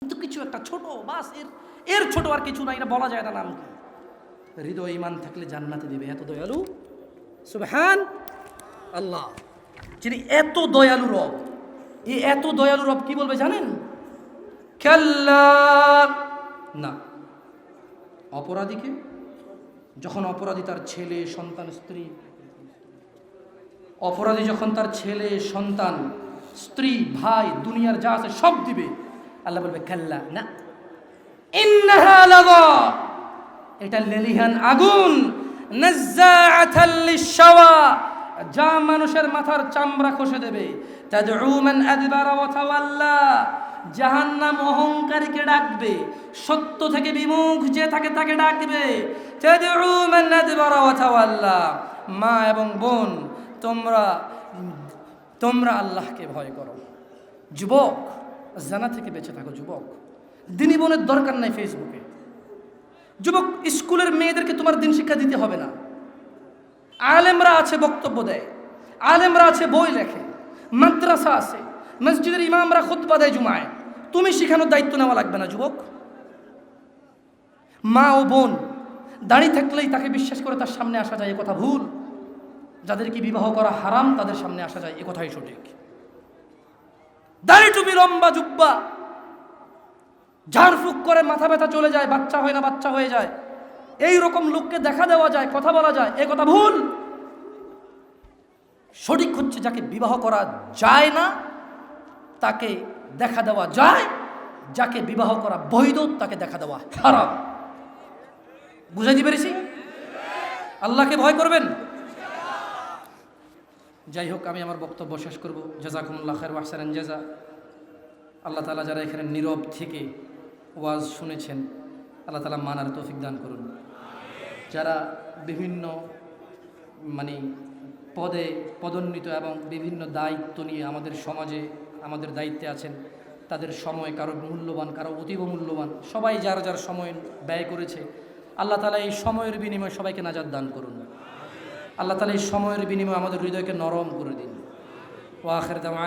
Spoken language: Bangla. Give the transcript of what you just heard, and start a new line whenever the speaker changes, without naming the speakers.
কিন্তু কিছু একটা ছোট, বাস এর ছোট আর কিছু না, এটা বলা যায় না নাম কি। হৃদয় ঈমান থাকলে জান্নাতে দিবে, এত দয়ালু সুবহান আল্লাহ। যিনি এত দয়ালু রব, এই এত দয়ালু রব কি বলবে জানেন? কাল্লা, না। অপরাধীকে যখন অপরাধী তার ছেলে সন্তান স্ত্রী, অপরাধী যখন তার ছেলে সন্তান স্ত্রী ভাই দুনিয়ার যা আছে সব দিবে, আল্লাহ বলবে কাল্লা, না। ইন্নাহা লাযা, এটা লেলিহান আগুন, নাজ্জাআতাল লিশ-শাওয়া, যা মানুষের মাথার চামড়া খসে দেবে। তাদউ মান আদবারা ওয়া তাওয়াল্লা, জাহান্নাম অহংকারীকে ডাকবে, সত্য থেকে বিমুখ যে থাকে তাকে ডাকবে। তাদউ মান আদবারা ওয়া তাওয়াল্লা। মা এবং বোন, তোমরা আল্লাহকে ভয় করো। যুবক, জানা থেকে বেঁচে থাকো। যুবক, দিনী বোনের দরকার নাই ফেসবুকে। যুবক, স্কুলের মেয়েদেরকে তোমার দিন শিক্ষা দিতে হবে না। আলেমরা আছে বক্তব্য দেয়, আলেমরা আছে বই লেখে, মাদ্রাসা আছে, মসজিদের ইমামরা খুতবা দেয় জুমায়, তুমি শিখানোর দায়িত্ব নেওয়া লাগবে না। যুবক, মা ও বোন দাঁড়িয়ে থাকলেই তাকে বিশ্বাস করে তার সামনে আসা যায়, এ কথা ভুল। যাদেরকে বিবাহ করা হারাম তাদের সামনে আসা যায়, এ কথাই সঠিক। দাড়ি টুপি লম্বা জুব্বা, ঝাড়ফুঁক করে মাথা ব্যথা চলে যায়, বাচ্চা হয় না বাচ্চা হয়ে যায়, এই রকম লোককে দেখা দেওয়া যায়, কথা বলা যায়, এ কথা ভুল। সঠিক হচ্ছে যাকে বিবাহ করা যায় না তাকে দেখা দেওয়া যায়, যাকে বিবাহ করা বৈধ তাকে দেখা দেওয়া হারাম। বুঝাইতে পেরেছি? আল্লাহকে ভয় করবেন। যাই হোক, আমি আমার বক্তব্য শেষ করব। জাযাকুমুল্লাহ খায়র ওয়া আহসানান জাযা। আল্লাহ তাআলা যারা এখানে নীরব থেকে ওয়াজ শুনেছেন, আল্লাহ তাআলা মানার তৌফিক দান করুন। যারা বিভিন্ন পদে পদোন্নীত এবং বিভিন্ন দায়িত্ব নিয়ে আমাদের সমাজে আমাদের দায়িত্বে আছেন, তাদের সময় কারো মূল্যবান, কারো অতীব মূল্যবান, সবাই যার যার সময় ব্যয় করেছে, আল্লাহ তাআলা এই সময়ের বিনিময়ে সবাইকে নাজাত দান করুন। আল্লাহ তাআলা এই সময়ের বিনিময়ে আমাদের হৃদয়কে নরম করে দিন। ওয়া আখির দাওয়ানা